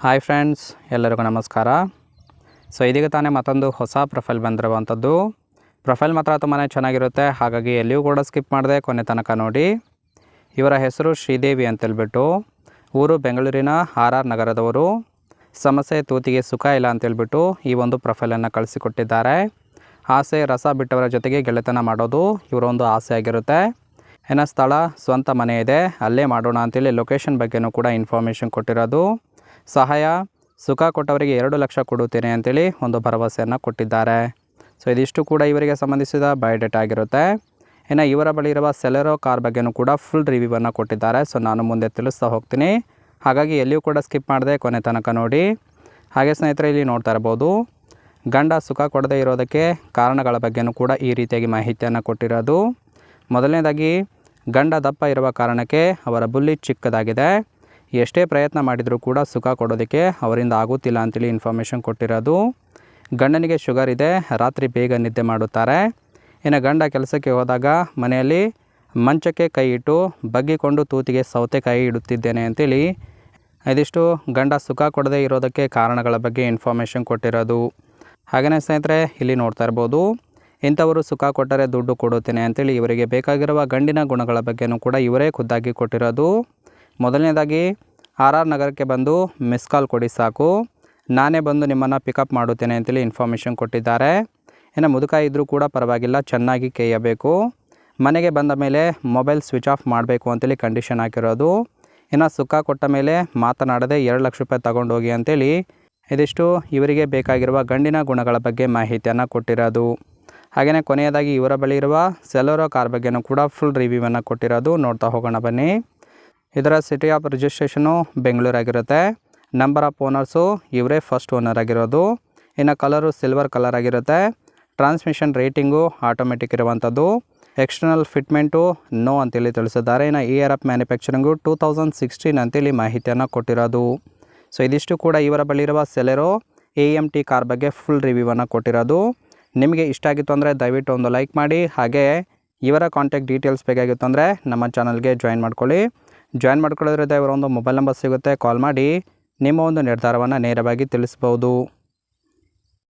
Hi friends, ಎಲ್ಲರಿಗೂ ನಮಸ್ಕಾರ. ಇದೀಗ ತಾನೇ ಮತ್ತೊಂದು ಹೊಸ ಪ್ರೊಫೈಲ್ ಬಂದಿರುವಂಥದ್ದು. ಪ್ರೊಫೈಲ್ ಮಾತ್ರ ತುಂಬಾ ಚೆನ್ನಾಗಿರುತ್ತೆ, ಹಾಗಾಗಿ ಎಲ್ಲಿಯೂ ಕೂಡ ಸ್ಕಿಪ್ ಮಾಡದೆ ಕೊನೆ ತನಕ ನೋಡಿ. ಇವರ ಹೆಸರು ಶ್ರೀದೇವಿ ಅಂತೇಳ್ಬಿಟ್ಟು, ಊರು ಬೆಂಗಳೂರಿನ RR ನಗರದವರು. ಸಮಸ್ಯೆ ತೂತಿಗೆ ಸುಖ ಇಲ್ಲ ಅಂತೇಳ್ಬಿಟ್ಟು ಈ ಒಂದು ಪ್ರೊಫೈಲನ್ನು ಕಳಿಸಿಕೊಟ್ಟಿದ್ದಾರೆ. ಆಸೆ ರಸ ಬಿಟ್ಟವರ ಜೊತೆಗೆ ಗೆಳೆತನ ಮಾಡೋದು ಇವರ ಒಂದು ಆಸೆ ಆಗಿರುತ್ತೆ. ಸ್ಥಳ ಸ್ವಂತ ಮನೆ ಇದೆ, ಅಲ್ಲೇ ಮಾಡೋಣ ಅಂತೇಳಿ ಲೊಕೇಶನ್ ಬಗ್ಗೆನೂ ಕೂಡ ಇನ್ಫಾರ್ಮೇಷನ್ ಕೊಟ್ಟಿರೋದು. ಸಹಾಯ ಸುಖ ಕೊಟ್ಟವರಿಗೆ 2 ಲಕ್ಷ ಕೊಡುತ್ತೇನೆ ಅಂತೇಳಿ ಒಂದು ಭರವಸೆಯನ್ನು ಕೊಟ್ಟಿದ್ದಾರೆ. ಇದಿಷ್ಟು ಕೂಡ ಇವರಿಗೆ ಸಂಬಂಧಿಸಿದ ಬಯೋಡೇಟಾ ಆಗಿರುತ್ತೆ. ಇವರ ಬಳಿ ಇರುವ ಸೆಲೆರೋ ಕಾರ್ ಬಗ್ಗೆನೂ ಕೂಡ ಫುಲ್ ರಿವ್ಯೂವನ್ನು ಕೊಟ್ಟಿದ್ದಾರೆ. ನಾನು ಮುಂದೆ ತಿಳಿಸ್ತಾ ಹೋಗ್ತೀನಿ, ಹಾಗಾಗಿ ಎಲ್ಲಿಯೂ ಕೂಡ ಸ್ಕಿಪ್ ಮಾಡದೆ ಕೊನೆ ತನಕ ನೋಡಿ. ಹಾಗೆ ಸ್ನೇಹಿತರೆ, ಇಲ್ಲಿ ನೋಡ್ತಾ ಇರ್ಬೋದು, ಗಂಡ ಸುಖ ಕೊಡದೇ ಇರೋದಕ್ಕೆ ಕಾರಣಗಳ ಬಗ್ಗೆನೂ ಕೂಡ ಈ ರೀತಿಯಾಗಿ ಮಾಹಿತಿಯನ್ನು ಕೊಟ್ಟಿರೋದು. ಮೊದಲನೇದಾಗಿ, ಗಂಡ ದಪ್ಪ ಇರುವ ಕಾರಣಕ್ಕೆ ಅವರ ಬುಲ್ಲಿ ಚಿಕ್ಕದಾಗಿದೆ. ಎಷ್ಟೇ ಪ್ರಯತ್ನ ಮಾಡಿದರೂ ಕೂಡ ಸುಖ ಕೊಡೋದಕ್ಕೆ ಅವರಿಂದ ಆಗುತ್ತಿಲ್ಲ ಅಂತೇಳಿ ಇನ್ಫಾರ್ಮೇಷನ್ ಕೊಟ್ಟಿರೋದು. ಗಂಡನಿಗೆ ಶುಗರ್ ಇದೆ, ರಾತ್ರಿ ಬೇಗ ನಿದ್ದೆ ಮಾಡುತ್ತಾರೆ. ಗಂಡ ಕೆಲಸಕ್ಕೆ ಹೋದಾಗ ಮನೆಯಲ್ಲಿ ಮಂಚಕ್ಕೆ ಕೈ ಇಟ್ಟು ಬಗ್ಗಿಕೊಂಡು ತೂತಿಗೆ ಸೌತೆಕಾಯಿ ಇಡುತ್ತಿದ್ದೇನೆ ಅಂತೇಳಿ ಇದಿಷ್ಟು ಗಂಡ ಸುಖ ಕೊಡದೇ ಇರೋದಕ್ಕೆ ಕಾರಣಗಳ ಬಗ್ಗೆ ಇನ್ಫಾರ್ಮೇಷನ್ ಕೊಟ್ಟಿರೋದು. ಹಾಗೆಯೇ ಸ್ನೇಹಿತರೆ, ಇಲ್ಲಿ ನೋಡ್ತಾ ಇರ್ಬೋದು, ಇಂಥವರು ಸುಖ ಕೊಟ್ಟರೆ ದುಡ್ಡು ಕೊಡುತ್ತೇನೆ ಅಂತೇಳಿ ಇವರಿಗೆ ಬೇಕಾಗಿರುವ ಗಂಡಿನ ಗುಣಗಳ ಬಗ್ಗೆನೂ ಕೂಡ ಇವರೇ ಖುದ್ದಾಗಿ ಕೊಟ್ಟಿರೋದು. ಮೊದಲನೇದಾಗಿ, RR ನಗರಕ್ಕೆ ಬಂದು ಮಿಸ್ ಕಾಲ್ ಕೊಡಿ ಸಾಕು, ನಾನೇ ಬಂದು ನಿಮ್ಮನ್ನು ಪಿಕಪ್ ಮಾಡುತ್ತೇನೆ ಅಂತೇಳಿ ಇನ್ಫಾರ್ಮೇಷನ್ ಕೊಟ್ಟಿದ್ದಾರೆ. ಮುದುಕ ಇದ್ದರೂ ಕೂಡ ಪರವಾಗಿಲ್ಲ, ಚೆನ್ನಾಗಿ ಕೇಯಬೇಕು. ಮನೆಗೆ ಬಂದ ಮೇಲೆ ಮೊಬೈಲ್ ಸ್ವಿಚ್ ಆಫ್ ಮಾಡಬೇಕು ಅಂತೇಳಿ ಕಂಡೀಷನ್ ಹಾಕಿರೋದು. ಸುಖ ಕೊಟ್ಟ ಮೇಲೆ ಮಾತನಾಡದೆ 2 ಲಕ್ಷ ರೂಪಾಯಿ ತಗೊಂಡೋಗಿ ಅಂತೇಳಿ ಇದಿಷ್ಟು ಇವರಿಗೆ ಬೇಕಾಗಿರುವ ಗಂಡಿನ ಗುಣಗಳ ಬಗ್ಗೆ ಮಾಹಿತಿಯನ್ನು ಕೊಟ್ಟಿರೋದು. ಹಾಗೆಯೇ ಕೊನೆಯದಾಗಿ ಇವರ ಬಳಿ ಇರುವ ಸೆಲೆರೋ ಕಾರ್ ಬಗ್ಗೆನೂ ಕೂಡ ಫುಲ್ ರಿವ್ಯೂವನ್ನು ಕೊಟ್ಟಿರೋದು. ನೋಡ್ತಾ ಹೋಗೋಣ ಬನ್ನಿ. ಇದರ ಸಿಟಿ ಆಫ್ ರಿಜಿಸ್ಟ್ರೇಷನು ಬೆಂಗಳೂರಾಗಿರುತ್ತೆ. ನಂಬರ್ ಆಫ್ ಓನರ್ಸು ಇವರೇ ಫಸ್ಟ್ ಓನರ್ ಆಗಿರೋದು. ಕಲರು ಸಿಲ್ವರ್ ಕಲರ್ ಆಗಿರುತ್ತೆ. ಟ್ರಾನ್ಸ್ಮಿಷನ್ ರೇಟಿಂಗು ಆಟೋಮೆಟಿಕ್ ಇರುವಂಥದ್ದು. ಎಕ್ಸ್ಟರ್ನಲ್ ಫಿಟ್ಮೆಂಟು ನೋ ಅಂತೇಳಿ ತಿಳಿಸಿದ್ದಾರೆ. ಇಯರ್ ಆಫ್ ಮ್ಯಾನುಫ್ಯಾಕ್ಚರಿಂಗು 2016 ಅಂತೇಳಿ ಮಾಹಿತಿಯನ್ನು ಕೊಟ್ಟಿರೋದು. ಇದಿಷ್ಟು ಕೂಡ ಇವರ ಬಳಿ ಇರುವ ಸೆಲೆರೋ AMT ಕಾರ್ ಬಗ್ಗೆ ಫುಲ್ ರಿವ್ಯೂವನ್ನು ಕೊಟ್ಟಿರೋದು. ನಿಮಗೆ ಇಷ್ಟ ಆಗಿತ್ತು ಅಂದರೆ ದಯವಿಟ್ಟು ಒಂದು ಲೈಕ್ ಮಾಡಿ. ಹಾಗೆ ಇವರ ಕಾಂಟ್ಯಾಕ್ಟ್ ಡೀಟೇಲ್ಸ್ ಬೇಕಾಗಿತ್ತು ಅಂದರೆ ನಮ್ಮ ಚಾನಲ್ಗೆ ಜಾಯಿನ್ ಮಾಡ್ಕೊಳ್ಳಿ. ಜಾಯಿನ್ ಮಾಡ್ಕೊಳ್ಳೋದ್ರಿಂದ ಇವರ ಒಂದು ಮೊಬೈಲ್ ನಂಬರ್ ಸಿಗುತ್ತೆ, ಕಾಲ್ ಮಾಡಿ ನಿಮ್ಮ ಒಂದು ನಿರ್ಧಾರವನ್ನು ನೇರವಾಗಿ ತಿಳಿಸ್ಬೋದು.